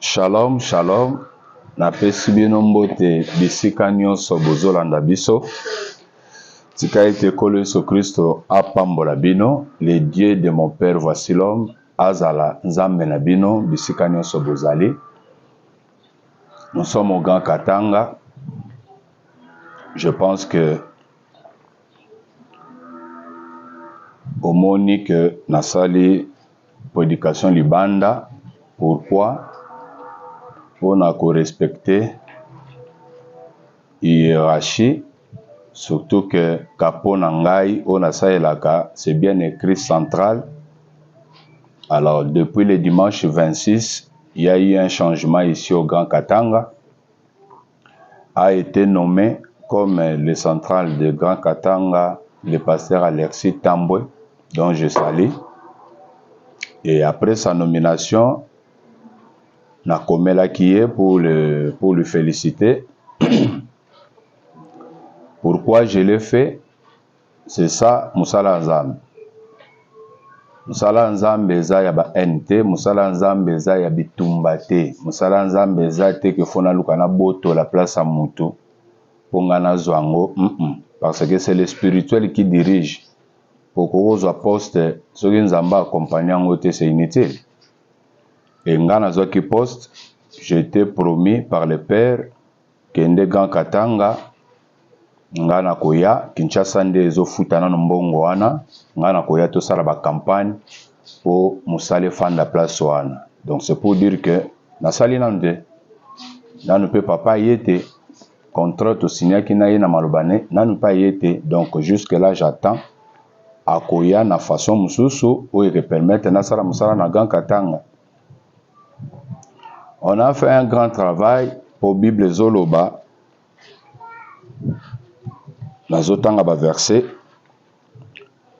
Shalom, shalom. Napesi bino mbote bisika nyonso bozolanda biso. Tika ete Kolo Yesu Kristo apambola bino. Le Dieu de mon Père, voici l'homme. Azala Nzambe na bino bisika nyonso bozali. Nous sommes au Grand Katanga. Je pense que au Monique Nasali prédication libanda. Pourquoi? On a respecter hiérarchie, surtout que Kaponangai, on a ça et là, c'est bien écrit central. Alors, depuis le dimanche 26, il y a eu un changement ici au Grand Katanga. A été nommé comme le central de Grand Katanga, le pasteur Alexis Tambwe, dont je salue. Et après sa nomination, Nakomela qui est pour le féliciter. Pourquoi je l'ai fait? C'est ça, Musala Nzambe. Musala Nzambe eza ya ba NT, Musala Nzambe eza ya bitumba te. Musala Nzambe eza te ke fona luka na boto la place à mutu. Ponga na zwango, parce que c'est le spirituel qui dirige. Pour que vous poste, ce qui nous a accompagné en côté, c'est inutile. Et ngana zoki poste, j'étais promis par le Père que Grand Katanga ngana koya Kinshasa nde ezofuta na mbongo wana ngana koya to sala ba campagne pour musale fanda place wana. Donc c'est pour dire que na sali nande na ne peut pas yete contrat to signer ki na ye na malobane na ne pas yete. Donc jusque là j'attends akoya na façon mususu ou il permettre na sala musala na Grand Katanga. On a fait un grand travail pour Bible Zoloba. Nazotanga ba verset.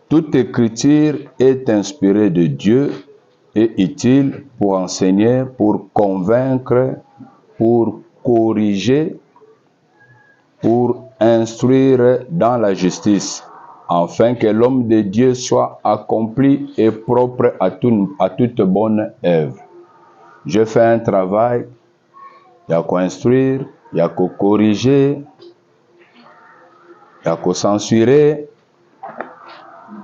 Toute écriture est inspirée de Dieu et utile pour enseigner, pour convaincre, pour corriger, pour instruire dans la justice, afin que l'homme de Dieu soit accompli et propre à toute bonne œuvre. Je fais un travail, il y a qu'à instruire, il y a qu'à corriger, il y a qu'à censurer,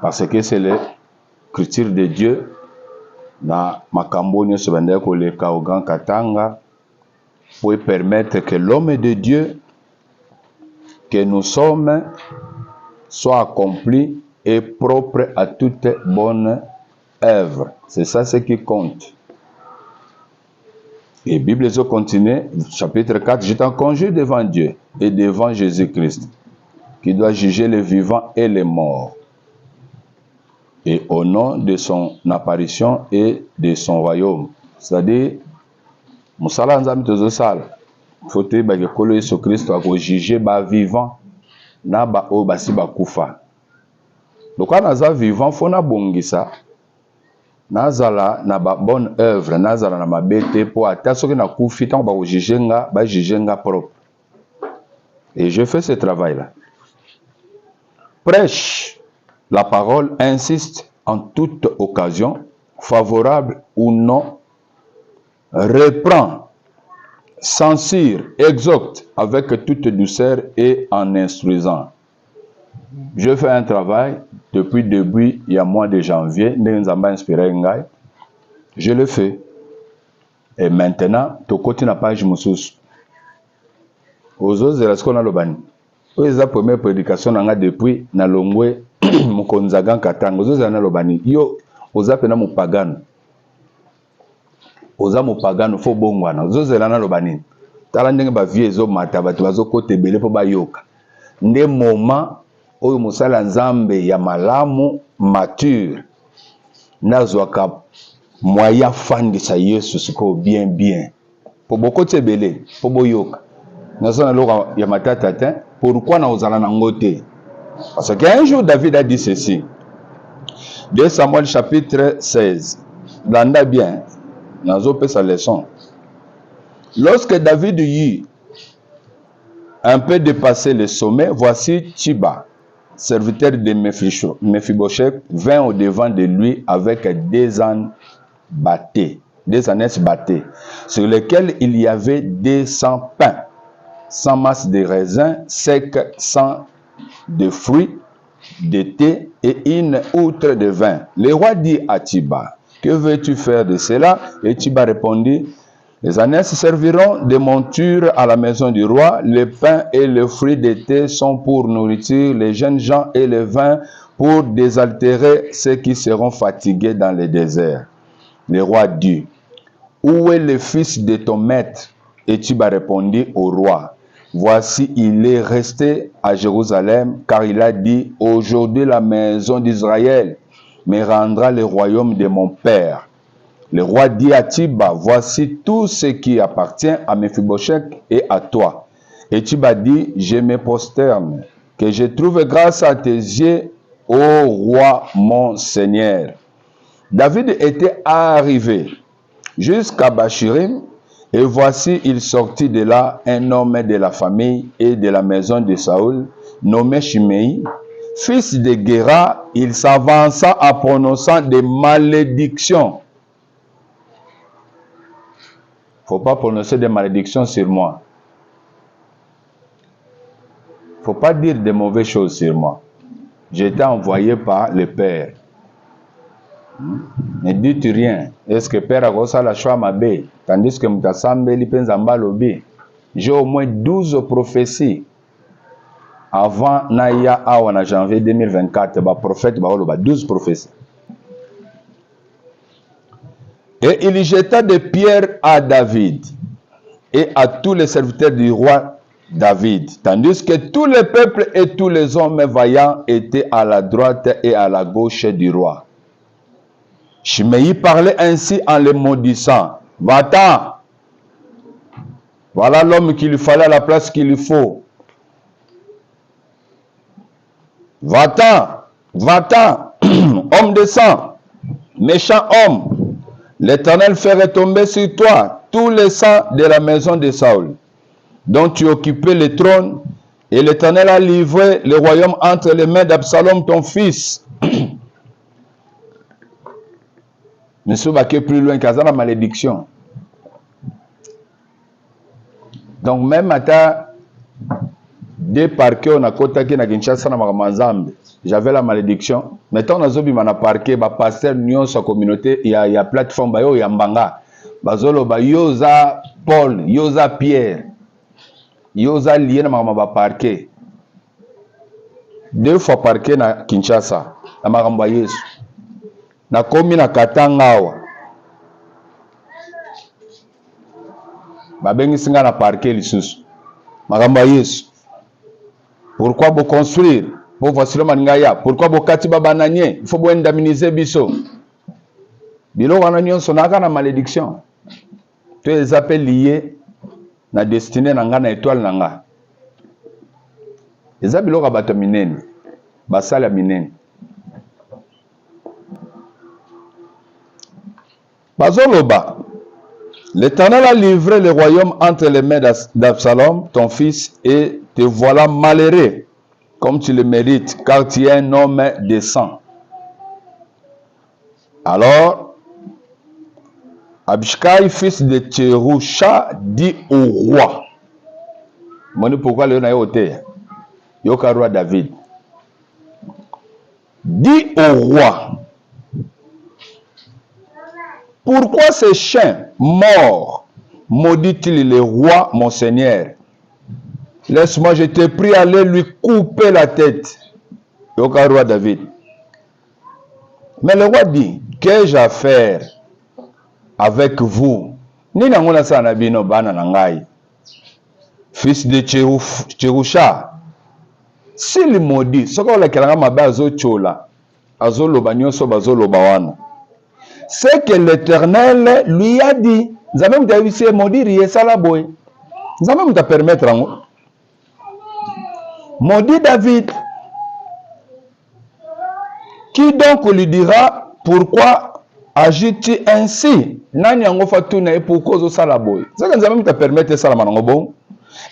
parce que c'est l'écriture de Dieu. Na makamboni sebande ko le ka au Grand Katanga pour permettre que l'homme de Dieu que nous sommes soit accompli et propre à toute bonne œuvre. C'est ça ce qui compte. Et Bible continue, chapitre 4, je t'en conjure devant Dieu et devant Jésus-Christ, qui doit juger les vivants et les morts. Et au nom de son apparition et de son royaume. C'est-à-dire, Musala Nzambe tozosala. Faut que Kolo Yesu Christ a juger ba vivant na ba o basi ba kufa. Donc quand naza vivant faut na bongisa. Nazala na ba bonne œuvre, nazala na mabete pour ata soki na kufi tant ba juger nga propre. Et je fais ce travail là. Prêche la parole, insiste en toute occasion, favorable ou non, reprend, censure, exhorte avec toute douceur et en instruisant. Je fais un travail depuis début, il y a mois de janvier, je le fais. Et maintenant, tu côté na page Moussous. Aux autres, c'est ce qu'on a le ban. C'est la première prédication depuis na longwe mukonza Grand Katanga. Aux autres, le bani. Yo, aux apena mu pagano. Aux amu pagano fo bongwana. Aux autres, le bani. Tala ndenge ba vie zo mata ba tuazo kote bele po ba yoka. Nde moment oyo musala Nzambe ya malamu mature nazwaka moyen fandisa Yesu siko bien po bokote bele po boyoka nazana loka ya matata pourquoi na ozala na ngote. Parce qu'un jour David a dit ceci. 2 Samuel chapitre 16. Blanda bien nazo pe sa leçon. Lorsque David eut un peu dépassé le sommet, voici Chiba, serviteur de Mephibosheth, vint au devant de lui avec 2 ânes battés. des ânesses battés, sur lesquels il y avait 200 pains, 100 masses de raisins secs, 100 de fruits, de thé et une outre de vin. Le roi dit à Tiba, que veux-tu faire de cela? Et Tiba répondit, les ânesses serviront de monture à la maison du roi, le pain et le fruit de thé sont pour nourriture les jeunes gens et le vin pour désaltérer ceux qui seront fatigués dans le désert. Le roi dit, où est le fils de ton maître? Et Tiba répondit au roi, voici, il est resté à Jérusalem, car il a dit, aujourd'hui la maison d'Israël me rendra le royaume de mon père. Le roi dit à Tiba, voici tout ce qui appartient à Méphibosheth et à toi. Et Tiba dit, je me prosterne, que je trouve grâce à tes yeux, ô roi mon Seigneur. David était arrivé jusqu'à Bachirim, et voici, il sortit de là un homme de la famille et de la maison de Saül, nommé Shimei, fils de Guéra. Il s'avança en prononçant des malédictions. Il ne faut pas prononcer des malédictions sur moi. Il ne faut pas dire de mauvaises choses sur moi. J'ai été envoyé par le Père. Ne dites rien. Est-ce que Père a reçu la choix ma bé? Tandis que Mutassambeli Penzamba Lobi. J'ai au moins 12 prophéties. Avant Naya Awana janvier 2024, le prophète Baoloba, 12 prophéties. Et il jeta des pierres à David et à tous les serviteurs du roi David, tandis que tous les peuples et tous les hommes vaillants étaient à la droite et à la gauche du roi. Shimei parlait ainsi en le maudissant. Va-t'en! Voilà l'homme qu'il lui fallait à la place qu'il lui faut. Va-t'en! Va-t'en! Homme de sang! Méchant homme! L'Éternel fait retomber sur toi tous les sangs de la maison de Saül, dont tu occupais le trône, et l'Éternel a livré le royaume entre les mains d'Absalom, ton fils. Monsieur Baké plus loin qu'à la malédiction. Donc même à des parquets on a contacté na Kinshasa na Makamazambe. J'avais la malédiction. Maintenant, on a zobi mana parquet, ba pasteur nion sa communauté, il y a plateforme ba yo yambanga. Bazolo ba yoza Paul, yoza Pierre. Yoza lié na makama ba parquet. 2 fois parquet na Kinshasa, na makamba Yesu. Na komi na Katanga awa. Ba bengi singa na parquet lisusu. Makamba Yesu. Pourquoi vous construire? Pourquoi vous kati babananye? Il faut vous indemniser biso. Bilo wananyon sonaka na malédiction. Tu les appels liés na destinée nanga na étoile nanga. Les abilo kabato minene. Basala minene. Bazoloba. L'Éternel a livré le royaume entre les mains d'Absalom, ton fils, et te voilà malheureux, comme tu le mérites, car tu es un homme de sang. Alors, Abishai, fils de Tcherusha, dit au roi, « Pourquoi le roi David? Dit au roi, pourquoi ces chiens morts maudit-il le roi, mon Seigneur? Laisse-moi, je te prie, aller lui couper la tête. » Yoka roi David. Mais le roi dit, qu'ai-je à faire avec vous? Nina ngona sana bino bana nangai. Fils de Tcherusha. S'il maudit, ce qu'on a kelanga mabe azo chola, azo loba nyonso bazo loba wana. C'est que l'Éternel lui a dit, Nzambe mutavisi maudire yesala boy. Nzambe muta permettre ngo. Maudit David. Qui donc lui dira pourquoi agis-tu ainsi? Nani yango fatuna et pourquoi zo sala boy. C'est que Nzambe muta permettre sala manango bon.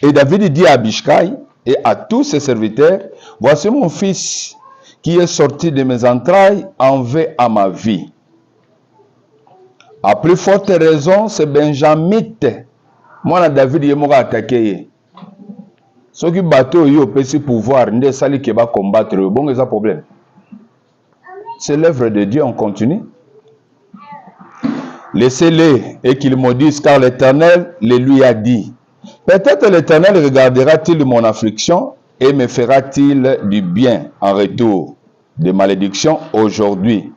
Et David dit à Abishai et à tous ses serviteurs, voici mon fils qui est sorti de mes entrailles en veut à ma vie. À plus forte raison, c'est Benjamite. Moi, David, il m'a attaqué. Ce qui bateau, il a petit pouvoir, il a sali qui va combattre. Bon, il y a un problème. C'est l'œuvre de Dieu, on continue. Laissez-les et qu'ils maudissent, car l'Éternel le lui a dit. Peut-être l'Éternel regardera-t-il mon affliction et me fera-t-il du bien en retour de malédiction aujourd'hui.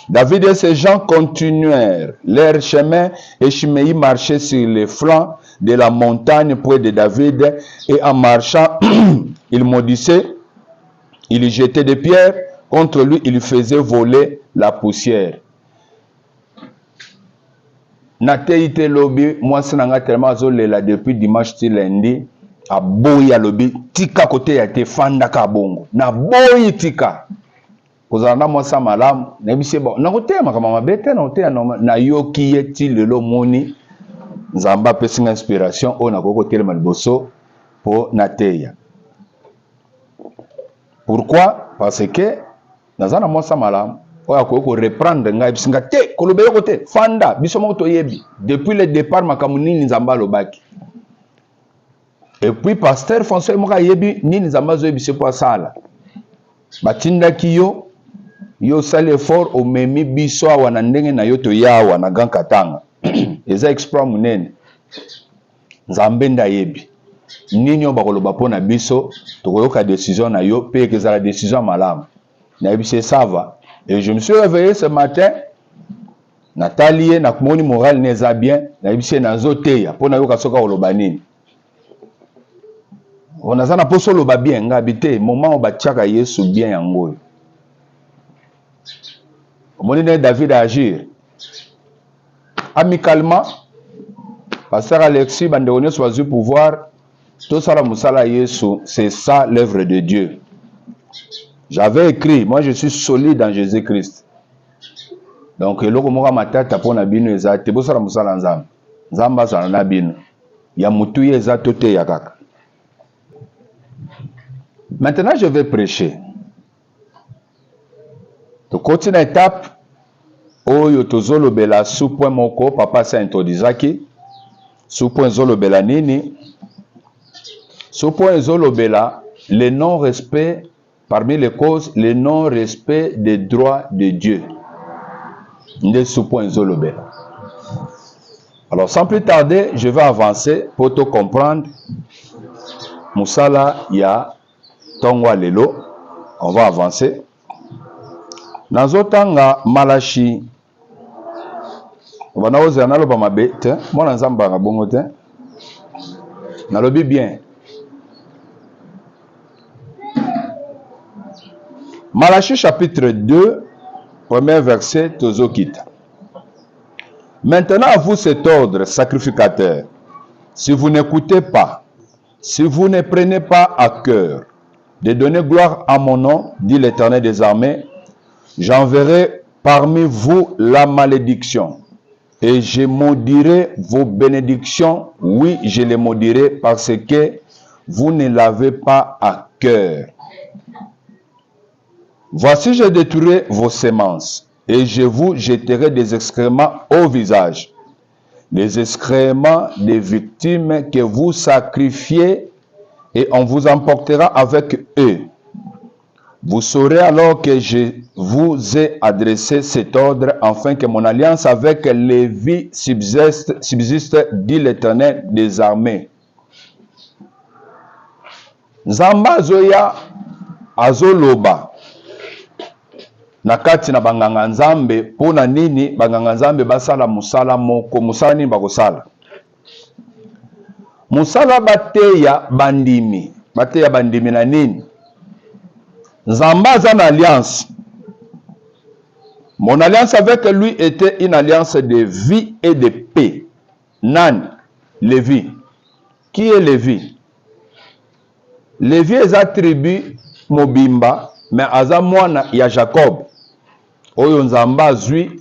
David et ses gens continuèrent leur chemin et Shimei marchait sur les flancs de la montagne près de David et en marchant, il maudissait, il jetait des pierres contre lui, il faisait voler la poussière. Nateite lobi, moi c'est nanga tellement zolela depuis dimanche ti lundi, a boyi lobi, tika kote ya te fanda ka bongo, na boyi tika. Kozana moi sa malamu, na bise bon, na kote ma kama mabete na kote na yoki yeti lelo moni, nzamba pesi inspiration o na koko tele malboso po nateya. Pourquoi? Parce que nazana moi sa malamu. Oya ko reprendre ngai bisinga te kolobelo kote fanda biso moko toyebi depuis le départ makambo nini nzamba lobaki. Et puis pasteur François moka yebi nini nzamba zo yebi se po sala batindaki yo sale effort o memi biso awa na ndenge na yo to yawa na Grand Katanga eza exploit munene nzambe nda yebi nini yo bakoloba pona biso tokoyoka décision na yo pe ke za la décision malamu na yebi se ça va. Et je me suis réveillé ce matin. Nathalie, nakumoni moral neza bien. Na ibise na zoteya. Pona yoka soka olobani. On a zana poso loba bien. Nga habité. Moment où bachaka Yesu bien yango. Omoni na David a agir. Amicalement. Pasteur Alexis, bandéoné soit du pouvoir. Tout ça la musala Yesu. C'est ça l'œuvre de Dieu. J'avais écrit, moi je suis solide en Jésus-Christ. Donc, loko moka matata pona bino ezate, bosala musala nzamba. Nzamba sala na bino. Ya mutu ye ezato te ya kaka. Maintenant, je vais prêcher. To continue étape oyo tozolo bela sous point moko papa sa introdizaki. Sous point zolo bela nini? Sous point zolo bela le non-respect. Parmi les causes, le non-respect des droits de Dieu. Alors, sans plus tarder, je vais avancer pour te comprendre. Moussala ya Tongwa Lelo. On va avancer. Nazotanga Malachi. On va naoser naloba mabe. Moi, nazamba ngabongote. Nalobi bien. Malachi chapitre 2, premier verset, Tozokita. Maintenant à vous cet ordre sacrificateur. Si vous n'écoutez pas, si vous ne prenez pas à cœur de donner gloire à mon nom, dit l'Éternel des armées, j'enverrai parmi vous la malédiction. Et je maudirai vos bénédictions. Oui, je les maudirai parce que vous ne l'avez pas à cœur. Voici, je détruirai vos semences et je vous jeterai des excréments au visage. Les excréments des victimes que vous sacrifiez et on vous emportera avec eux. Vous saurez alors que je vous ai adressé cet ordre afin que mon alliance avec Lévi subsiste, dit l'Éternel des armées. Nzamba zoya azoloba. Nakati na banganga nzambe pona nini banganga nzambe basala musala moko musala nini bakosala musala bateya bandimi na nini nzamba za na alliance. Mon alliance avec lui était une alliance de vie et de paix. Nan Lévi. Qui est Lévi? Lévi est attribué mobimba mais aza mwana ya Jacob. Oyo nzamba zui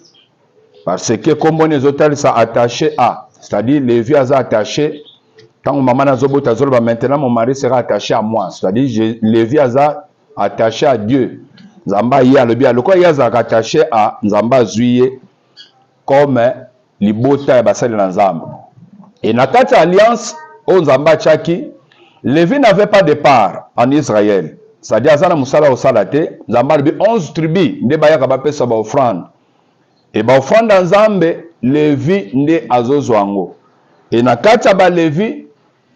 parce que comme les hôtels sont attachés à, c'est-à-dire Lévi est attaché. Quand maman a zobota zolba, maintenant mon mari sera attaché à moi. C'est-à-dire Lévi est attaché à Dieu. Nzamba y a le bien. Le quoi y a attaché à nzamba zui comme libota ya basali na nzambe. Et na kati ya alliance o nzambe atiaki, Lévi n'avait pas de part en Israël. C'est-à-dire azana musala osala te, nzambe alobi 11 tribus nde bayaka bapesa ba offrande. Et ba offrande ya nzambe Lévi nde azozwa yango. Et na kati ya ba Lévi,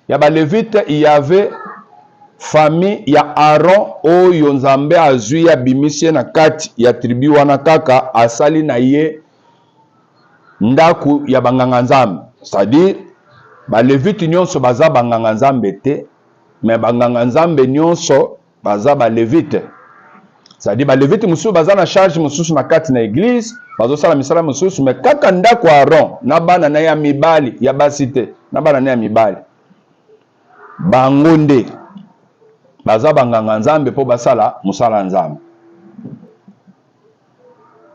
ya ba Lévite, il y avait famille ya Aaron oyo nzambe azwi ya bimisi na kati ya tribu wana kaka asali na ye ndaku ya banganga nzambe. C'est-à-dire ba Lévite nyonso baza banganga nzambe te, mais banganga nzambe nyonso baza ba Lévite. C'est-à-dire ba Lévite mususu baza na charge mususu na kati na église, bazo sala misala mususu, mais kaka ndaku Aaron na bana na ya mibali ya basite, na bana na ya mibali bango nde baza banganga nzambe po basala musala nzambe.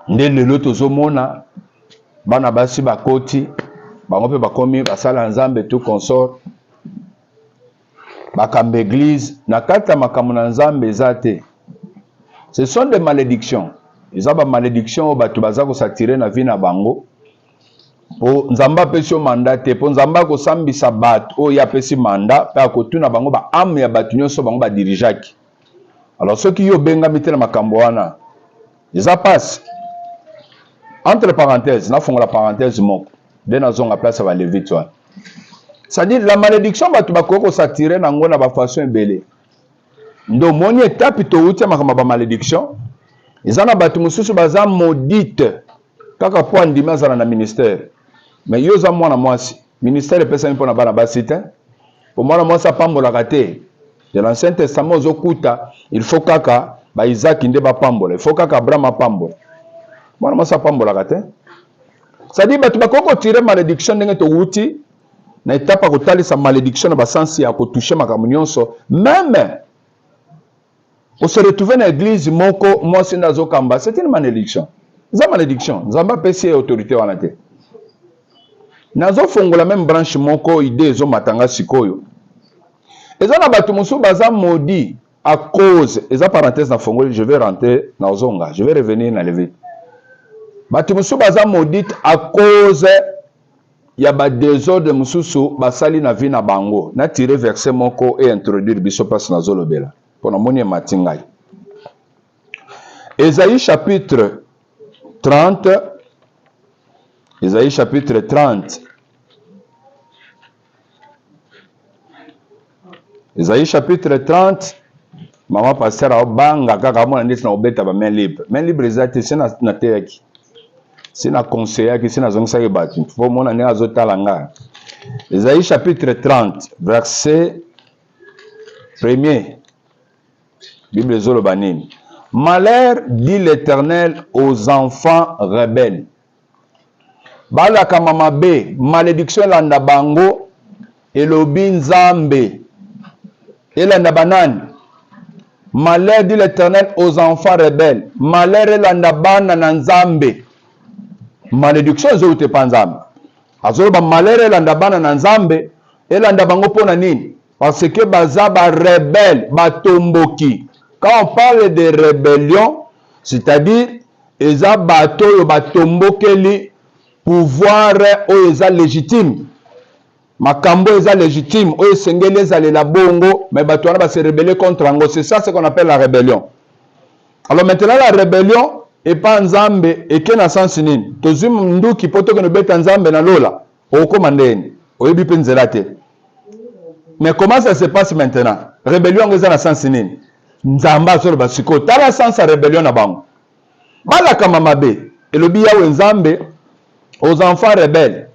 Nde lelo tozomona bana basi bakoti bango pe bakomi basala nzambe tout consort bakamba église na kati ya makambo na nzambe eza te. Ce sont des malédictions. Eza ba malédiction bato baza kosatire na vie na bango po nzamba apesi yo mandat te, po nzamba akosambisa bato oyo apesi mandat pe akotuna bango ba ame ya bato nyonso bango badirijaki. Alors soki yo bengami te na makambo wana eza passe. Entre parenthèses, nafongola parenthèse moko nde nazonga place ya balévite wana. C'est-à-dire la malédiction bato bakoki kosatire nango na bafaçon ebele. Ndo moni étape touti ya makambo ba malédiction eza na bato mosusu baza maudite kaka po andimi azala na ministère. Mais yo za mwana mwasi ministère epesami mpo na bana basi te, po mwana mwasi apambolaka te. De l'Ancien Testament ozokuta il faut kaka ba Isaac nde bapambola, il faut kaka Abraham apambola, mwana mwasi apambolaka te. C'est-à-dire bato bakoki kotire malédiction ndenge touti na étape ya kotalisa malédiction na basansi ya kotouche makambo nyonso. Même on se retrouve dans l'église moko mwasi nde azokamba, c'est une malédiction. Eza malédiction, nzambe apesi autorité wana te. Nazo fongola même branche moko idée zo matanga sikoyo. Eza na bato mosusu baza maudit à cause, eza parenthèse na fongoli, je vais rentrer na ozonga, je vais revenir na Lévite. Bato mosusu baza maudit à cause ya ba désordre mosusu basali na vie na bango. Na tirer verset moko et introduire biso passe na zolobela. Pona moni matingai. Ésaïe chapitre 30. Ésaïe chapitre 30. Ésaïe chapitre 30. Maman pasteur a banga kaka mona ndesi na obeta ba main libre. Main libre ezate sina na teyaki. Sina conseiller sina zongisa ke batu. Fo mona ne azotala nga. Ésaïe chapitre 30 verset 1er. Bible zoloba nini? Malheur, dit l'Éternel, aux enfants rebelles. Balaka mamabe, malédiction landa bango, elobi nzambe. Elanda banani. Malheur, dit l'Éternel, aux enfants rebelles. Malheur elanda bana na nzambe. Malédiction zoute pa nzambe. Azoloba malheur elanda bana na nzambe, elanda bango pona nini? Parce que baza ba rebelle, ba tomboki. Quand on parle de rébellion, c'est-à-dire eza bato yo batombokeli pouvoir oyo eza légitime. Makambo eza légitime, oyo sengeli ezalela bongo, mais bato wana ba se rebeller contre ango. C'est ça ce qu'on appelle la rébellion. Alors maintenant la rébellion et pas nzambe et que na sens nini? Tozum nduki poto que no beta nzambe na lola. Okoma ndeni. Oyebi pe nzela te. Mais comment ça se passe maintenant? Rébellion eza na sens nini? Nzamba solo basiko tala sens rébellion na bango. Balaka mamabe elobi yawe nzambe aux enfants rebelles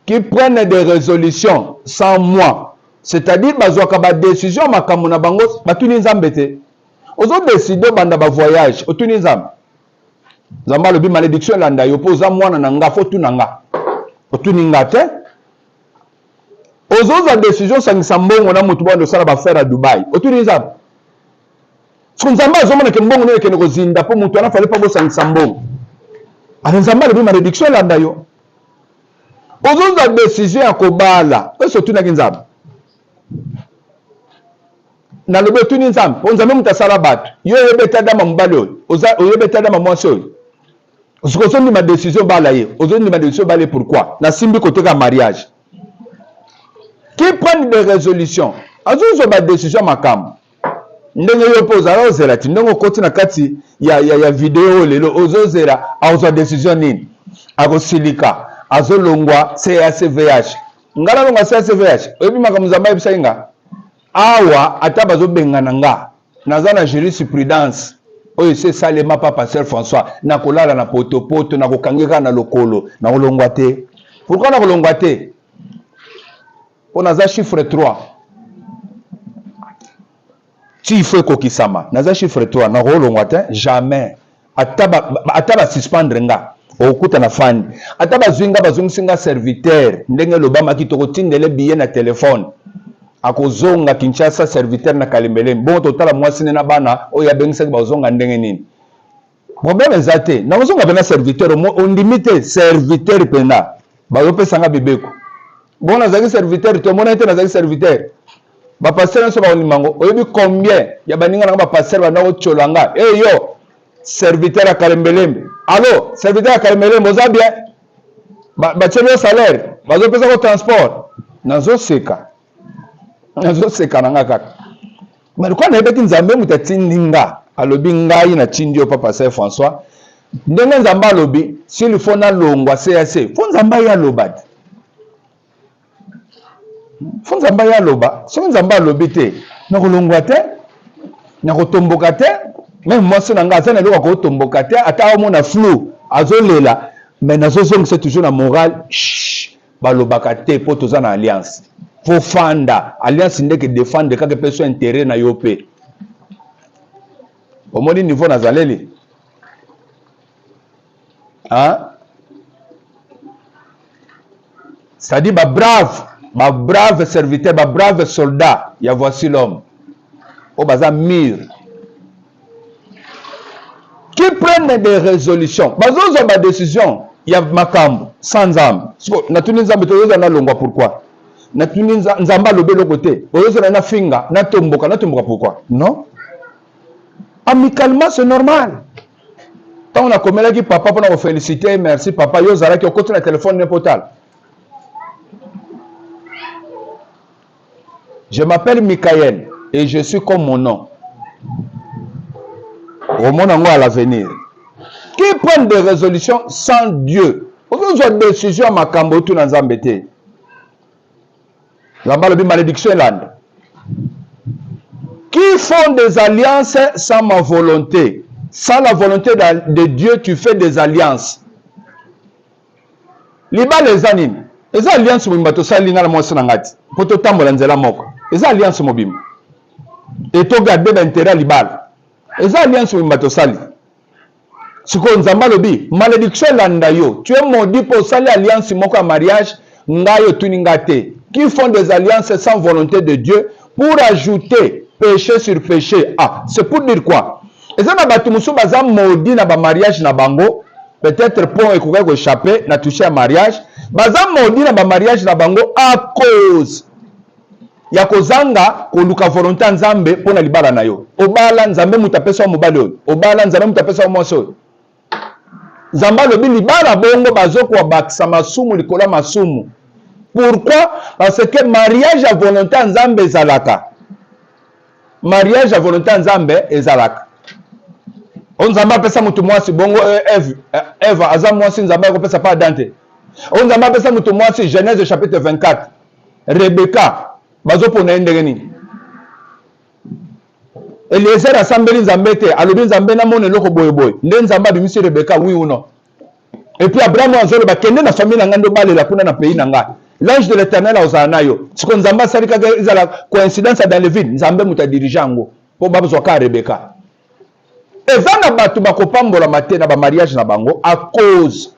qui prennent des résolutions sans moi, c'est-à-dire bazwaka ba décision makambo na bango batuni nzambe te. Ozo décider banda ba voyage otuni nzambe. Nzamba lobi malédiction landa yo poza mwana na nga fotu na nga. Otuni nga te. Ozo za décision sangisa mbongo na mutu bando sala ba faire à Dubaï. Otuni nzambe. Nzamba azomona ke mbongo neke neko zinda po mutu ana fale pa bo sangisa mbongo. Ala nzamba lobi malédiction landa yo. Ozo za décision ya kobala. Eso tuna kinzamba. Na lobe tuni nzambe, po nzambe mutasala bato. Yo yebeta dama mbali oyo, oyebeta dama mwasi oyo. Ce que ma décision balaye, aujourd'hui ma décision balaye pourquoi? Na simbi côté ka mariage. Qui prend des résolutions? Azo ba décision makam. Ndenge yo poza la ozela ti ndenge okoti na kati ya vidéo lelo ozozela azo décision nini? Ako silika, azo longwa CACVH. Ngala longwa CACVH, oyebi makambo zamba yebisa inga. Awa ataba zo bengana nga. Naza na jurisprudence. Oyo c'est ça le mapa pasteur François na kolala na poto na kokangeka na lokolo na kolongwa te. Pourquoi na kolongwa te? On a chiffre 3. Chiffre kokisama. Na chiffre 3 na kolongwa te jamais. Ataba suspendre nga. Okuta na fandi. Ataba zwinga bazungisinga serviteur. Ndenge lobama kitoko tindele billet na téléphone. Akozonga Kinshasa serviteur na Kalimbele. Bon total mwasi na bana oya bengisa bazonga ndenge nini. Problème ezate. Na kozonga bena serviteur on limite serviteur pena. Ba yopesa nga bibeko. Bon nazaki serviteur to mona ete nazaki serviteur. Ba pasteur nso ba limango oyebi combien ya baninga na ba pasteur ba na ocholanga. Eh yo serviteur à Kalimbele. Allô serviteur à Kalimbele moza bien. Ba tshelo salaire. Ba yopesa ko transport. Nazo seka. Nazo sekananga kaka. Mais quoi na beti nzambe mutatindinga alobi ngai na tindi papa pasteur François ndenge nzamba alobi s'il faut na longwa CAC faut nzamba ya lobad faut nzamba ya loba so nzamba alobi te na kolongwa te na kotomboka te même moi so nanga azana loka ko tomboka te ata omona flou azolela mais nazo c'est toujours na morale balobaka te po toza na alliance. Faut fanda alliance ndeke défendre kaka peso intérêt na yo pe. Au moni niveau nazaleli. Hein? C'est-à-dire ba brave serviteur, ba brave soldat, ya voici l'homme. O baza mire. Qui prennent des résolutions, bazozo ba décision, ya makambo sans âme. Na tuni nzambe tozo na longwa pourquoi? Na tuni nzamba lobelo côté oyozo na finga na tomboka pourquoi non amicalement c'est normal tant on a commelé qui papa pour nous féliciter merci papa yo zala qui au côté na téléphone n'importe. Je m'appelle Michael et je suis comme mon nom au monde à l'avenir qui prennent des résolutions sans Dieu oyozo a décision à makambo tout na nzambete. La malédiction land. Qui font des alliances sans ma volonté. Sans la volonté de Dieu, tu fais des alliances. Liba les animes. Les alliances mimbato salinga la moisson ngati. Poto tambola nzela moko. Les alliances mobim. Et to garder l'intérêt libal. Les alliances mimbato sali. Siko nzamba lobi, malédiction landa yo. Tu es maudit pour sali alliance moko à mariage, ngayo tuningate. Qui font des alliances sans volonté de Dieu pour ajouter péché sur péché. Ah, c'est pour dire quoi? Et ça, batumusu baza maudit na ba mariage na bango, peut-être pour échapper, na toucher un mariage, baza maudit na ba mariage na bango à cause ya kozanga koluka volonté nzambe pona libala na yo. Obala nzambe mutapesa mobali oyo. Obala nzambe mutapesa mwasi oyo. Nzamba lobi libala bongo bazoko bakisa masumu likola masumu. Pourquoi? Parce que mariage à volonté nzambe ezalaka. Mariage à volonté nzambe ezalaka. On nzamba pesa mutu mwasi bongo Eve aza mwasi nzamba ko pesa pa dante. On nzamba pesa mutu mwasi Genèse chapitre 24. Rebecca bazo pona ndenge nini? Eliezer asambeli nzambe te alobi nzambe na mona loko boyeboy. Nde nzamba bimisi Rebecca oui ou non? Et puis Abraham azolo bakende na famille na ngando balela kuna na pays na nga. L'ange de l'Éternel a osanayo. Ce que nzamba salika la coïncidence dans les villes, nzambe muta dirigeango po babzoka Rebecca. Et vana batu bakopambola maté na ba mariage na bango à cause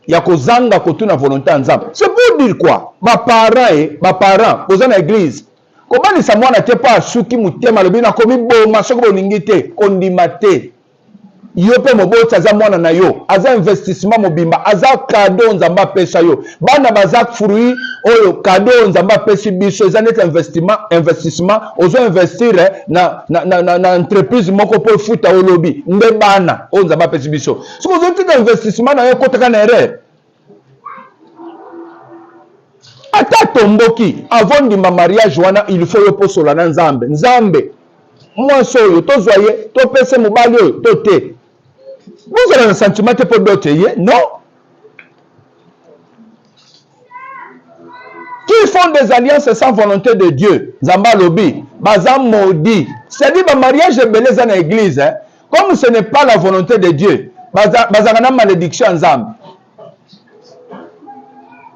ya kozanga kotuna volonté nzambe. C'est pour dire quoi? Ba parents, aux na église. Comment ça mwana te pas suki mutema lobi na komi boma soko boningi te kondima te. yo pe mobota za mwana na yo aza investissement mobimba aza cadeau nzamba pesa yo bana baza fruit oyo cadeau nzamba pesi biso eza net investissement ozo investir na entreprise moko po futa olobi nde bana o nzamba pesi biso so ozo tika investissement na yo kotaka na erreur ata tomboki avant ndima mariage wana il faut yo posola na nzambe mwasi oyo tozwa ye topese mobali oyo to te vous avez un sentiment pour d'autres, non? Qui font des alliances sans volonté de Dieu? Zamba lobi, baza maudit. C'est-à-dire le mariage est belé dans l'église. Hein? Comme ce n'est pas la volonté de Dieu, baza na malédiction en zambe.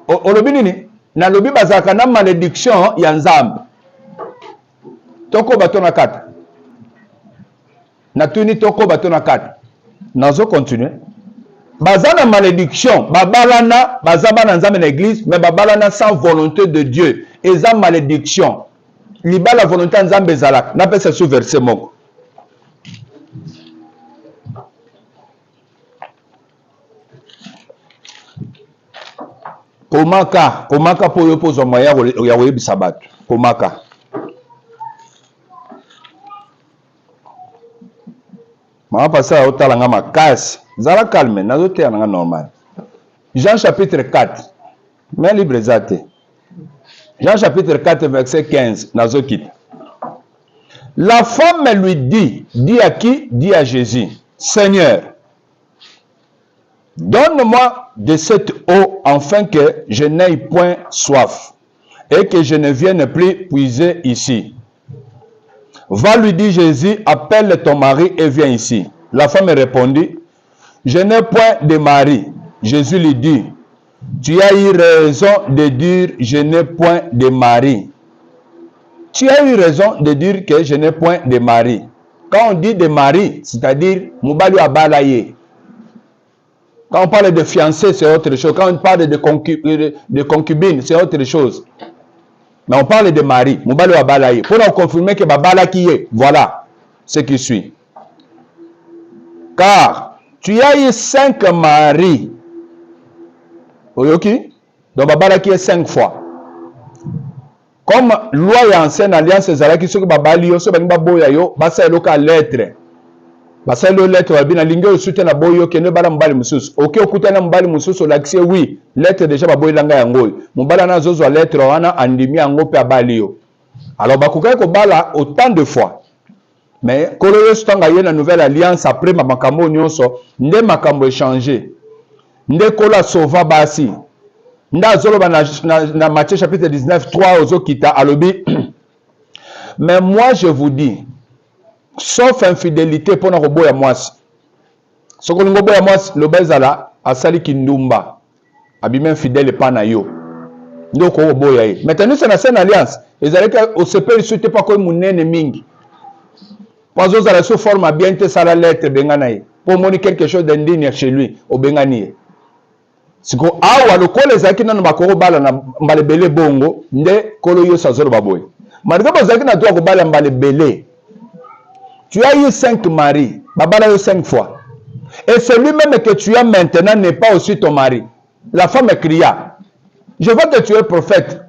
Olobi nini? Na lobi baza na malédiction ya nzambe. Toko bato na 4. Na tuni toko bato na 4. Nazo continuer. Bazana malédiction, babalana, bazabana nzambe na église, mais babalana sans volonté de Dieu. Eza malédiction. Liba la volonté nzambe zalak. Na pesa sous verset moko. Komaka po yo pozo moya ya webi sabat. Komaka. Ma passer à otala nga makasi. Zala calme, na zote nga normal. Jean chapitre 4. Mais libre zate. Jean chapitre 4 verset 15 nazo quitte. La femme lui dit à qui? Dit à Jésus. Seigneur, donne-moi de cette eau afin que je n'aie point soif et que je ne vienne plus puiser ici. Va, lui dit Jésus, appelle ton mari et viens ici. La femme répondit, je n'ai point de mari. Jésus lui dit, tu as eu raison de dire, je n'ai point de mari. Tu as eu raison de dire que je n'ai point de mari. Quand on dit de mari, c'est-à-dire, Moubalou Abalaye. Quand on parle de fiancé, c'est autre chose. Quand on parle de concubine, c'est autre chose. Mais on parle de mari. Moubalou Abalaye. Pour nous confirmer que Babala qui est, voilà ce qui suit. Car tu as eu 5 maris. Oyoki? Donc Babala qui est 5 fois. Comme loi et ancienne alliance zalaki soki babali yo so balinga boya yo basa eloka lettre. Basa lo lettre babina linga osute na boyo kene bala mbali mususu. Oki okutana mbali mususu lakisi oui, lettre déjà baboyi langa yango. Mbala na zozo lettre wana andimi yango pe abali yo. Alors bakukai ko bala autant de fois. Mais kolo yo stanga ye na nouvelle alliance après makambo nyonso nde makambo échanger. Nde kola sauva basi. Nda zoloba na Matthieu chapitre 19, 3 ozo kita alobi. Mais moi je vous dis, sauf infidélité pour na robo ya mwasi. Soko lingo boya mwasi lo bezala asali kindumba. Abime infidèle pa na yo. Ndoko robo ya ye. Maintenant c'est na scène alliance. Ezaleka o sepeli sute pa ko munene mingi. Pozo za la sous forme bien te sala lettre bengana ye. Pour moni quelque chose d'indigne chez lui au bengani. Siko awa lokole zaki nanu bakoro bala na mbale bele bongo nde kolo yo sazolo baboy. Marika bazaki na toi ko bala mbale bele. Tu as eu 5 maris, babala yo 5 fois. Et celui-même que tu as maintenant n'est pas aussi ton mari. La femme cria, je veux que tu es prophète.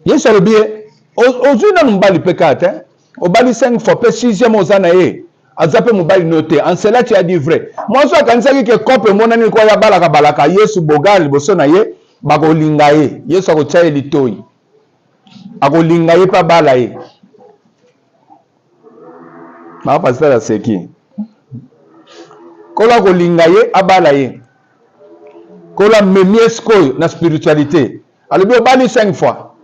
Yesu le biais. Aujourd'hui nanu mbali pekat hein. Au bali 5 fois, pe 6e ozana ye. Azape mobile noté. En cela tu as dit vrai. Moi so akanisaki ke kope monani kwa ya balaka Yesu bogali boso na ye bako linga ye. Yesu akotia ye litoi. Ako linga ye pa bala ye. Ma pasteur a seki. Kola ko linga ye abala ye. Kola memiesko na spiritualité. Alors bi bali 5 fois.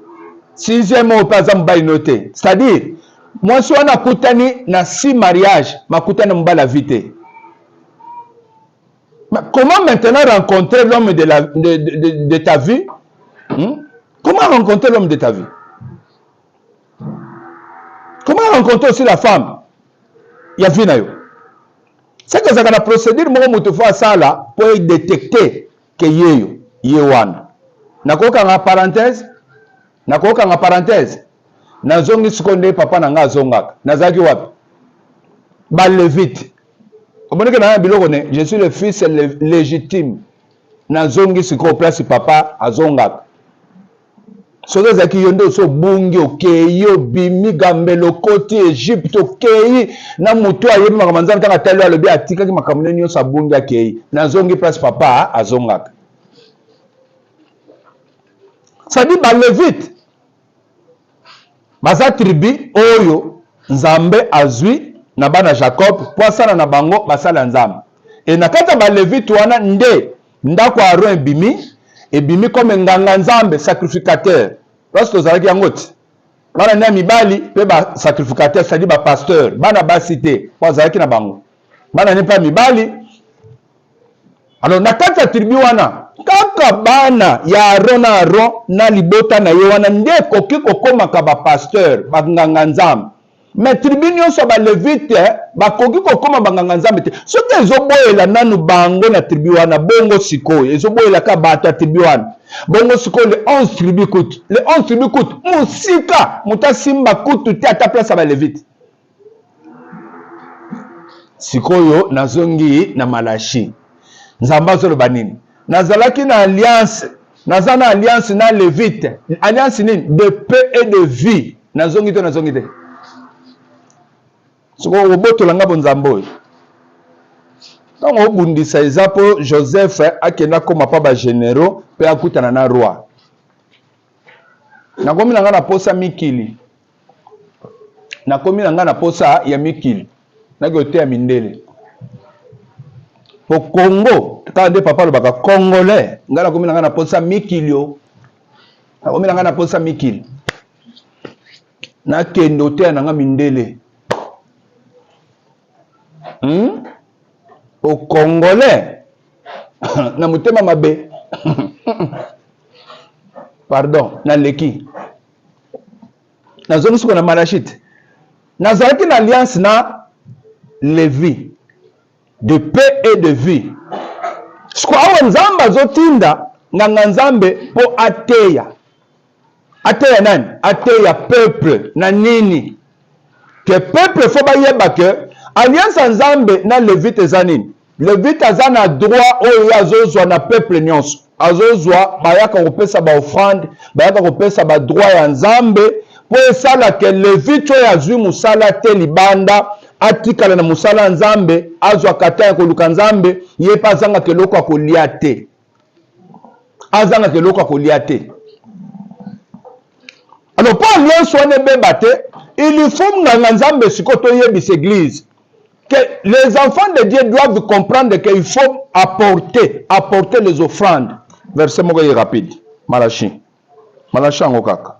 6e au pas mobile noté. C'est-à-dire moi, si on a koutani na 6 mariages, ma koutani mbala vite. Comment maintenant rencontrer l'homme de ta vie? Comment rencontrer l'homme de ta vie? Comment rencontrer aussi la femme? Ya vie na yo. C'est que ça la procédure mo mutu fa ça là pour détecter que yeyo yewana. Nakoka nga parenthèse. Nazongi sikonde papa na nga zongaka. Nazaki wapi? balevite. Je suis le fils légitime. Nazongi siko place papa azongaka. Sozo zaki yondo so bungi okeyi obimi gambelo koti Egypte okeyi na mutu ayebi makamanza ntaka talo alobi atika ki makamune nyo sa bungi akeyi. Nazongi place papa azongaka. Ça dit balevite. Baza tribu oyo Nzambe azwi na bana Jacob poisana na bango basala Nzambe. Et na kata balevite wana nde ndako Aaron ebimi comme nganga Nzambe sacrificateur. Lorsque tozalaki yango ti bana na mibali pe ba sacrificateur, c'est-à-dire ba pasteur, bana ba cité pozalaki na bango. Bana ne pa mibali. Alors na kata tribu wana kaka bana ya Aaron na libota na ye wana nde koki kokomaka ba pasteur ba nganga Nzambe. Mais tribu nyonso ba levite bakoki kokoma banganga Nzambe te. Soki ezoboyela nanu bango na tribu wana bongo sikoyo ezoboyela ka bato ya tribu wana bongo sikoyo le 11 tribu kutu le 11 tribu kutu musika mutasimba kutu te ata place ba levite. Sikoyo nazongi na Malachi Nzambe azoloba nini? Nazalaki na alliance, naza na alliance na levite. Alliance nini? De paix et de vie. Nazongi te. Soko oboto langa bonzambo. Tango obundisa ezapo Joseph akenda koma pa ba généraux pe akutana na roi. Nakomi nanga na posa mikili. Nakomi nanga na posa ya mikili. Nagote ya mindele. Po Congo, quand de papa le baka congolais, ngala komi nanga na posa mikilio. Nakomi nanga na posa mikili. Na kendo te nanga mindele. Au Congolais, na mutema mabe. Pardon, na leki. Na zone suko na Malachite. Na zalaki na alliance na Lévi. De paix et de vie. Suko awa Nzambe azotinda nganga Nzambe po ateya. Ateya nani? Ateya peuple na nini? Que peuple faut ba yeba que alliance Nzambe na Levite ezanini. Levite azana droit oyo azozwa na peuple nyonso. Azozwa bayaka kopesa ba offrande, bayaka kopesa ba droit ya Nzambe po esala ke Levite oyo azwi musala te libanda atikala na musala Nzambe azwa kata ya koluka Nzambe ye pa zanga keloko akolia te. Azanga keloko akolia te. Alors pour alliance wana beba te, il faut nganga Nzambe sikoto yebisa église que les enfants de Dieu doivent comprendre qu'il faut apporter les offrandes. Verset moko rapide. Malachi. Malachi angokaka.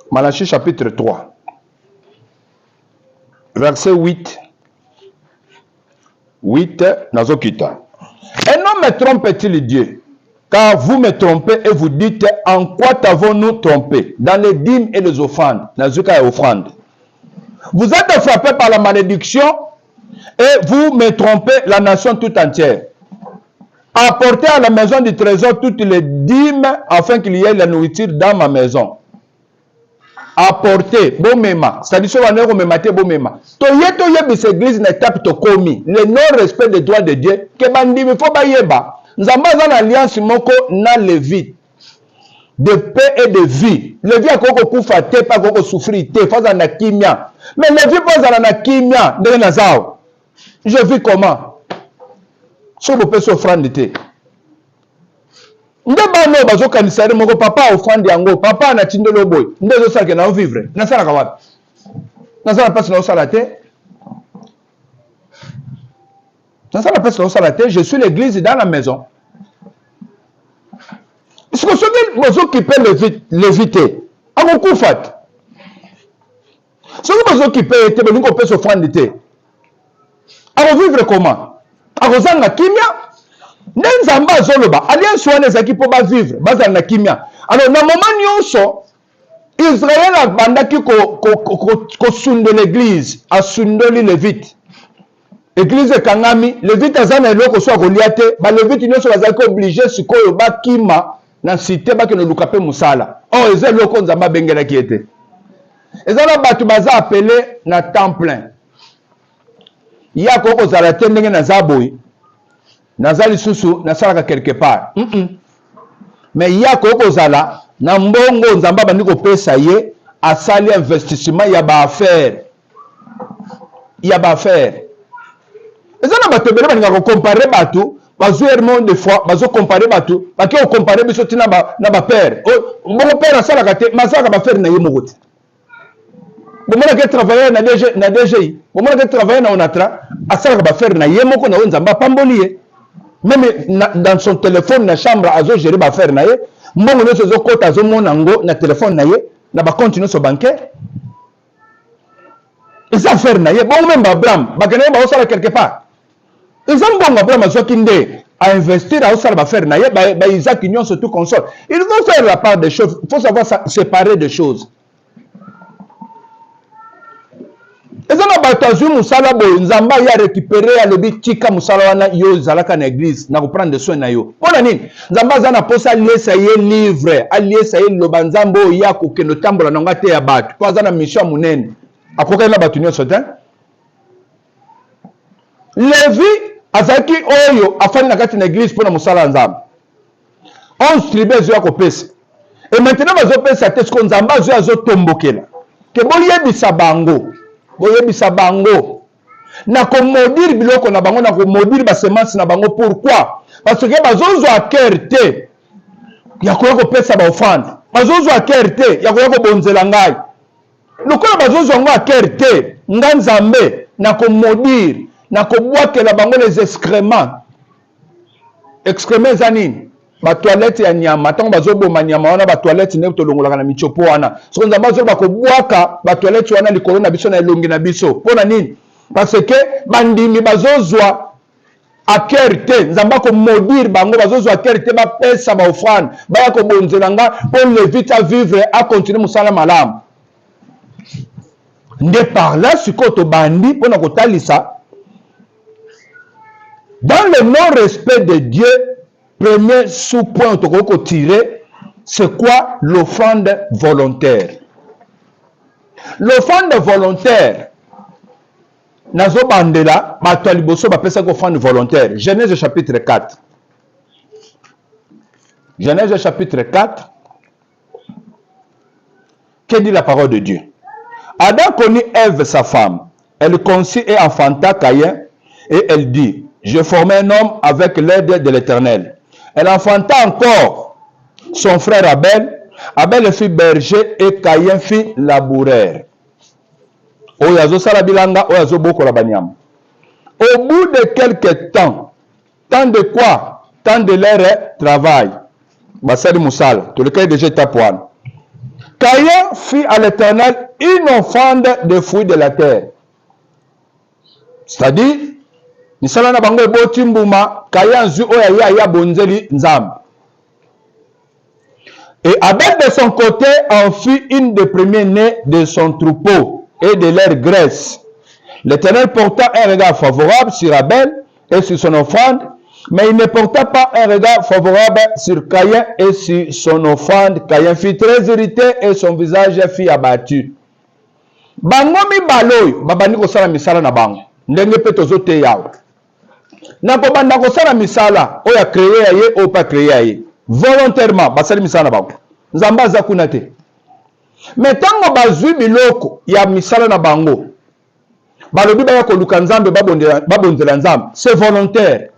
Malachi chapitre 3. Verset 8. 8 nazokita. Et non me trompe-t-il Dieu, car vous me trompez et vous dites en quoi t'avons-nous trompé dans les dîmes et les offrandes. Nazuka et offrandes. Vous êtes frappés par la malédiction et vous me trompez la nation tout entière. Apportez à la maison du trésor toutes les dîmes afin qu'il y ait la nourriture dans ma maison. Apportez, bomema, c'est-à-dire que vous avez bomema. Toye bis église na tape to komi, le non-respect des droits de Dieu, que bandi me faut ba yeba. Nzamba za na alliance moko na Lévite. De paix et de vie. Lévi a koko kufa te, pas koko souffrir te, faza na kimia. Mais Lévi pas na kimia, de na zao. Je vis comment? So bo peso offrande te. Nde ba no bazo kanisare moko papa offrande yango, papa na tindelo boy. Nde zo sala ke na vivre. Na sala ka wapi? Na sala passe na sala te. Na sala passe na sala te, je suis l'église dans la maison. Est-ce que ceux qui peuvent l'éviter, à mon coup fait, ceux qui peuvent l'éviter, ils peuvent s'offrir. À vivre comment? À vivre na kimia? Nenzamba zoloba, alliance wana zaki po ba vivre, baza na kimia. Alors na moment nyonso, Israël a bandaki ko sunde l'église, a sundoli Lévite. Église kangami, Lévite azana eloko so akoliate, ba Lévite nyonso bazaki obligé sikoyo ba kima na cité ba ke no lukape musala. Eza loko Nzamba bengela ki ete. Eza na batu baza appelé na temps plein. ya ko kozala te ndenge naza boye naza lisusu nasalaka quelque part mais ya ko kozala na mbongo nzamba bandi kopesa ye asali investissement ya ba affaire eza na bato ebele balingaka kocompare bato bazwierement de fois bazocompare bato bake kocompare biso ti na bapere mbongo pere asalaka te masalaka bafere na ye moko te bomonaka travailleur na DGI bomonaka travailleur na ONATRA asalaka bafere na ye moko na oyo nzambe apamboli ye même dans son téléphone na chambre azogere bafere na ye mbongo nyonso ezokota azomona yango na telefone na ye na bacompte nyonso bancaire eza affaire na ye bongo même babraham bakende ye baosala quelque part eza mbongo abraham azwaki nde investir aosala baffaire na ye baisaki nyonso tout console. Il faut faire la part des choses, il faut savoir séparer des choses. eza na bato azwi musala boye nzamba ya récupérer alobi tika musala wana yo zalaka na église na prendre soin na yo mpona nini nzamba aza na posa aliesa ye livre aliesa ye liloba nzambe oyo ya kokende otambola nango te ya bato mpo aza na mission ya monene akokaki na bato nyonso te. Levi azalaki oyo afandi na kati na église mpona mosala ya nzambe 11 tribu ezwi ya kopesa et maintenant bazopesa te siko nzambe azwi azotombokela ke boyebisa bango na komodire biloko na bango na komodire basemence na bango. Pourquoi? Parce que bazozwa akere te ya koya kopesa baofande, bazozwa akere te ya koya kobonzela ngai. Lokola bazozwa ngo akere te nga nzambe na komodire na kobwakela bango les excréments. Excréments eza nini? Ba toilette ya nyama tango bazoboma nyama wana ba toilette ne tolongolaka na michopo wana so nzamba azoba kobwaka ba toilette wana likolo na biso na elongi na biso pona nini? Parce que bandimi bazozwa akerte nzamba ko modire bango bazozwa akerte ba pesa ba offrande ba ya ko bonzela nga pour le vite à vivre à continuer musala malamu nde par là sikoto bandi pona kotalisa dans le non-respect de Dieu. Premier sous-point que tirer, c'est quoi l'offrande volontaire? L'offrande volontaire, nazo bandela, bato liboso bapesa ko offrande volontaire. Genèse chapitre 4. Genèse chapitre 4. Que dit la parole de Dieu? Adam connut Ève sa femme. Elle conçut et enfanta Caïn et elle dit: je formai un homme avec l'aide de l'Éternel. Elle enfanta encore son frère Abel. Abel fut berger et Caïn fut laboureur. Au bout de quelques temps, tant de quoi? Tant de leur travail. Basali Moussal, tout le cas déjà tapoine. Caïn fit à l'Éternel une offrande de fruits de la terre. C'est-à-dire, misala na bango eboti mbuma Caïn zui oya ya bonzeli nzambe. Et Abel de son côté en fit une des premiers-nés de son troupeau et de leur graisse. L'Éternel porta un regard favorable sur Abel et sur son offrande, mais il ne porta pas un regard favorable sur Caïn et sur son offrande. Caïn fut très irrité et son visage fut abattu. Bango mi baloy babandi kosala misala na bango ndenge pe tozote yawo na kobanda kosala misala oya créer ya ye o pas créer ye volontairement basali misala na bango nzamba aza kuna te. Mais tango bazwi biloko ya misala na bango balobi baya koluka nzambe babonzela nzambe c'est volontaire.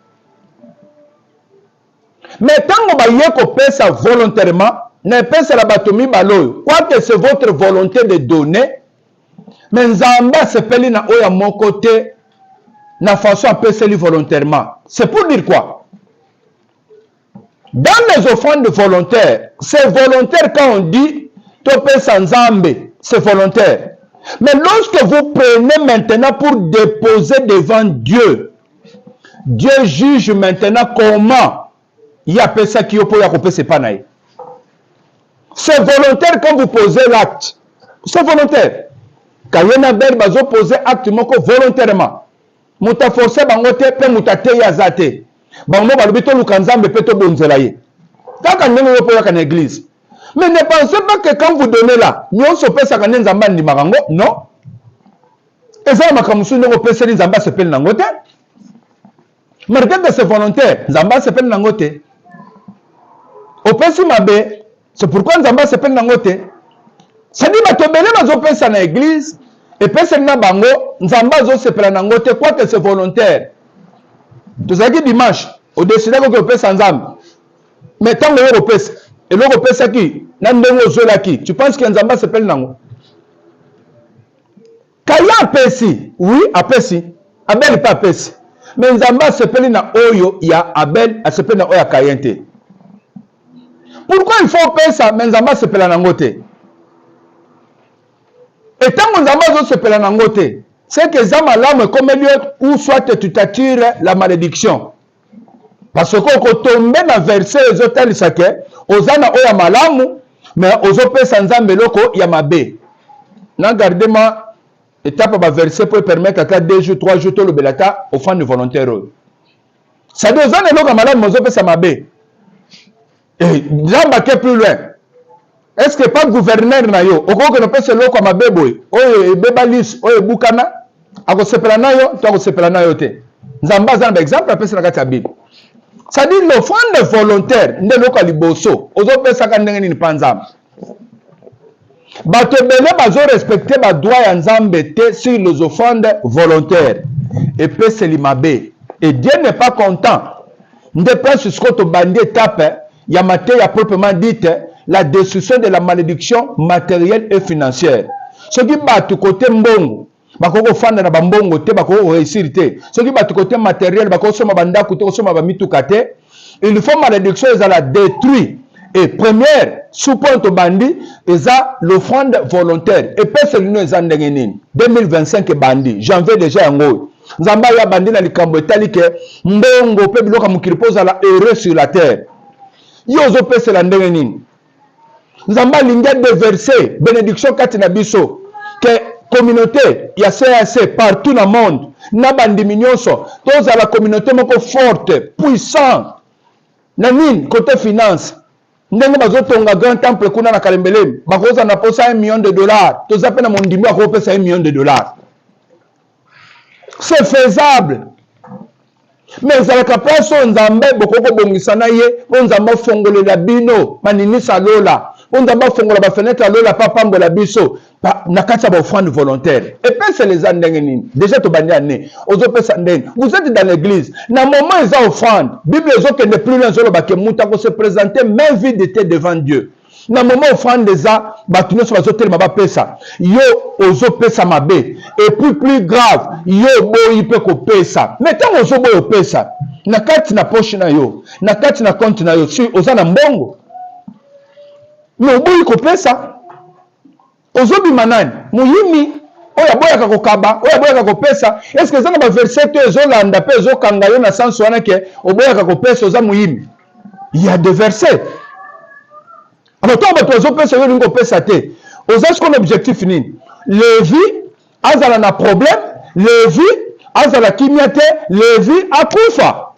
Mais tango baye kopesa volontairement na pesa la bato mi baloyo quoique c'est votre volonté de donner. Mais nzamba sepeli na oya moko te na façon à payer volontairement. C'est pour dire quoi? Dans les offrandes volontaires, c'est volontaire quand on dit to pesa nzambe, c'est volontaire. Mais lorsque vous prenez maintenant pour déposer devant Dieu, Dieu juge maintenant comment il y a pesa qui opo ya kopesa panaï. C'est volontaire quand vous posez l'acte. C'est volontaire. Quand il y a bel bazo poser acte moko volontairement. Muta forcer bango te pe muta te ya zate. Bango balobi to lukanzambe pe to bonzela ye. Kaka ndenge yo poya kana église. Mais ne pensez pas que quand vous donnez là, nyonso pesa kana nzamba ndimaka ngo, non. Et ça, ma comme nous opesa ni Nzamba s'appelle Nangote. Mais regarde c'est volontaire. Nzamba s'appelle Nangote. Opesi mabe. C'est pourquoi Nzamba s'appelle Nangote. Ça dit que tu as opesa na église. Et personne na bango. Nzamba zo s'appelle Nangote. Quoi que c'est volontaire. Tu sais que dimanche. Au décidé que opesa Nzamba. Mais tant que opesa. Et l'autre opesa qui. Nandengo zola qui. Tu penses que Nzamba s'appelle Nango. Kaya apesi, oui, apesi. Abel pas apesi. Mais Nzamba s'appelle na oyo ya Abel, a s'appelle na oya Kayente. Pourquoi il faut payer ça? Mais Nzamba s'appelle na ngote. Et tant que Nzamba s'appelle na ngote, c'est que Zama l'âme comme lieu où soit tu t'attires la malédiction. Parce que quand on tombe dans le verset, les hôtels, ils savent que Ozana oya malamu, mais Ozope Sanzambe loko yamabe. N'a gardé ma étape à verser pour permettre à 2 jours, 3 jours, tout le belata aux fans de volontaires. Ça doit être un malade, mais on peut s'amaber. Et là, on va plus loin. Est-ce que pas gouverneur na yo? Au gros que nous peut se loco à ma bébé, oh, bébalis, oh, boukana, à ko sepela na yo, toi ko sepela na yo te. Nzamba zan exemple, après c'est la carte Bible. Ça dit le fond de volontaire, ne loco à liboso, aux autres personnes qui n'ont pas nzamba. Bato bele bazo respecter ba droit ya Nzambe te sur les offrandes volontaires et peut se limabe et Dieu n'est pas content. Nde pense ce que bandi étape ya maté ya proprement dite la destruction de la malédiction matérielle et financière. Ce qui bat côté mbongo bakoko fanda na bambongo te bakoko réussir te. Ce qui bat côté matériel bakoko soma banda côté soma ba mituka te. Il faut malédiction ils la détruire. Et première, sous-point au bandit, ils ont l'offrande volontaire. Et personne ne s'en dégaine. 2025 bandit. Janvier déjà en haut. Nzamba ya bandit na likambo etali ke mbongo pe biloka mukiripo za la heureux sur la terre. Yo zo pese la dégaine. Nzamba linga de verser bénédiction kati na biso que communauté ya CAC partout dans le monde na bandi minyonso tous à la communauté moko forte, puissante. Nanine côté finance. Ndenge bazotonga grand temple kuna na Kalembele bakoza na posa $1 million. Toza pe na mondimbi akopesa $1 million. C'est faisable. Mais za la place Nzambe bokoko bongisa na ye, Nzamba fongolela bino, manini salola. Nzamba fongola ba fenêtre lola papa mbola biso. Na kati ba offrande volontaire. Et puis c'est les andenge nini. Déjà to bandi ane. Ozo pesa ndenge. Vous êtes dans l'église. Na moment ils ont offrande. Bible ezo que ne plus loin zolo ba ke muta ko se présenter main vide était devant Dieu. Na moment offrande déjà batuno so bazo telema ba pesa. Yo ozo pesa mabe. Et puis plus grave, yo boyi pe ko pesa. Mais tant ozo boyo pesa. Na kati na poche na yo. Na kati na compte na yo. Si oza na mbongo. Mais boyi ko pesa. Ozobi manani muyimi oya boya kakokaba oya boya kakopesa est-ce que ça na ba verset ezolanda pe ezokanga yo na sens wana ke oboya kakopesa oza muyimi il y a des versets alors toi bato ezopesa yo ningo pesa te oza ce qu'on objectif nini Lévi azala na problème Lévi azala kimia te Lévi akufa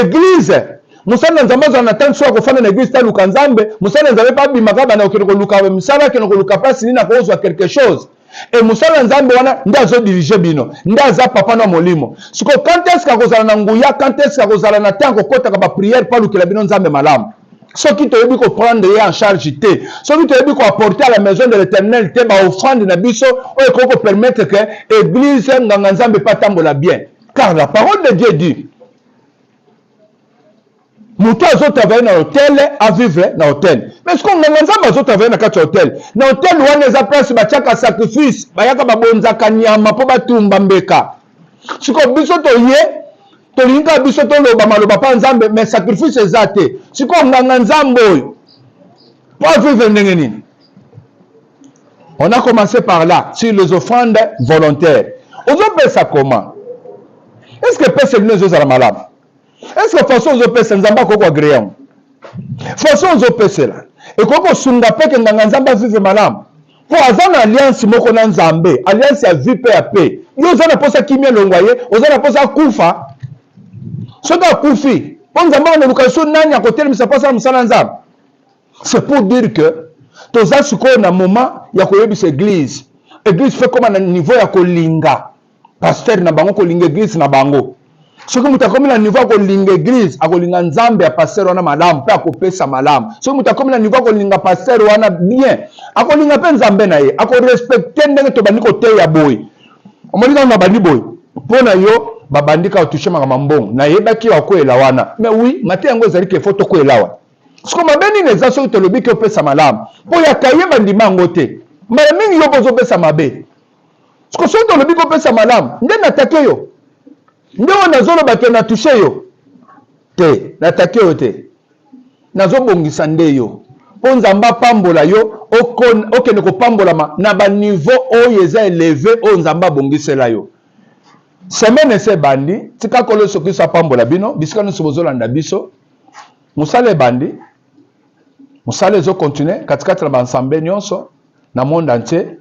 église musana nzambe azana tanso akofana na église taluka nzambe musana nzambe pa bimaka bana okiroko luka misala ke nokoluka place nini akozwa quelque chose et musala nzambe wana ndazo diriger bino ndaza papa na molimo siko quand est-ce qu'akozala na nguya quand est-ce qu'akozala na temps kokota ka ba prière pa lukela bino nzambe malamu soki toyebi ko prendre en charge te soki toyebi ko apporter à la maison de l'Éternel te ba offrande na biso oyo ko permettre que église nganga nzambe pa tambola bien car la parole de Dieu dit Moutou a travaillé dans l'hôtel à vivre dans l'hôtel. Mais ce qu'on a travaillé dans l'hôtel. Dans l'hôtel, on a des places qui sacrifice. Il y a des bonza kanyama pour batumba mbeka. Ce qu'on a besoin de yé, to linga biso to lo bama lo bapa nzambe mais sacrifice ezate. Ce qu'on a nzambo. Pour vivre nengeni. On a commencé par là sur les offrandes volontaires. Aujourd'hui ça comment? Est-ce que personne ne nous a malade? Est-ce que façon aux opérations nzamba koko agréant? Façon aux opérations là. Et koko sunga pe que nzamba vive malam. Pour avoir une alliance moko na nzambe, alliance ya vie pe ya pe. Yo zana posa kimia longwaye, ozana posa kufa. Soka kufi. On nzamba na lukaso nani à côté misa posa musala nzamba. C'est pour dire que toza suko na moment ya koyebisa église. Église fait comme à niveau ya kolinga. pasteur na bango kolinga église na bango. Soki mutu akomi na niveau akolinga église, akolinga nzambe ya pasteur wana malamu, pe akopesa malamu. Soki mutu akomi na niveau akolinga pasteur wana bien, akolinga pe nzambe na ye, akorespecte ndenge tobandi koteya boye. Omoni kaka na bandi boye, mpona yo babandi kaka touche makambo mbongo, nayebaki wakoyela wana. Mais oui, mate yango ezali ke foto koyela wana. Siko mabe nini eza soki tolobi ke opesa malamu, po ya kaye bandima yango te. Mbala mingi yo bozopesa mabe. Siko soki tolobi ke opesa malamu, nde natake yo. Nde wana nazoloba ke na touche yo te, natake yo te. Nazobongisa nde yo. Po nzamba pambola yo, okende kopambola na ba niveau oyo eza élevé oyo nzamba bongisela yo. Semaine se bandi, tika kolo soki so pambola bino, bisika no sobozolanda biso. Musale bandi, musale zo continuer katikati na ensemble nyonso na monde entier.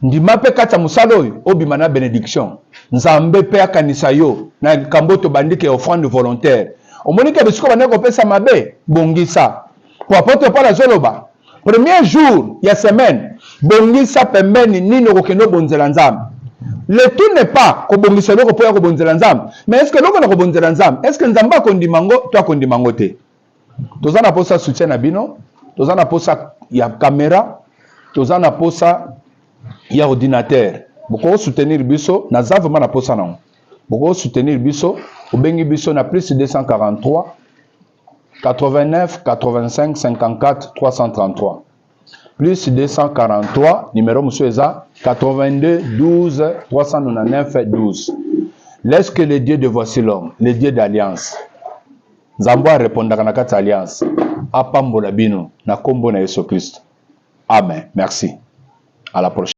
Ndima pe kata musalo oyo obima na bénédiction. Nzambe pe akanisa yo na kamboto bandike offrande volontaire. Omoni ke bisiko bande ko pesa mabe bongisa. Pour apporter par la zoloba. Premier jour ya semaine, bongisa pembeni nini okendo bonzela nzambe. Le tout n'est pas ko bongisa loko po ya ko bonzela nzambe, mais est-ce que loko na ko bonzela nzambe? Est-ce que nzamba ko ndimango to ko ndimango te? Tozana posa soutien na bino, tozana posa ya caméra, tozana posa ya ordinateur. Boko soutenir biso na za vraiment na posa na. Boko soutenir biso, obengi biso na plus 243 89 85 54 333. Plus 243, numéro monsieur Eza, 82 12 399 12. Laisse que le Dieu de voici l'homme, le Dieu d'alliance. Zambwa répondra à notre alliance. Apambola bino, na kombo na Yesu Christ. Amen. Merci. À la prochaine.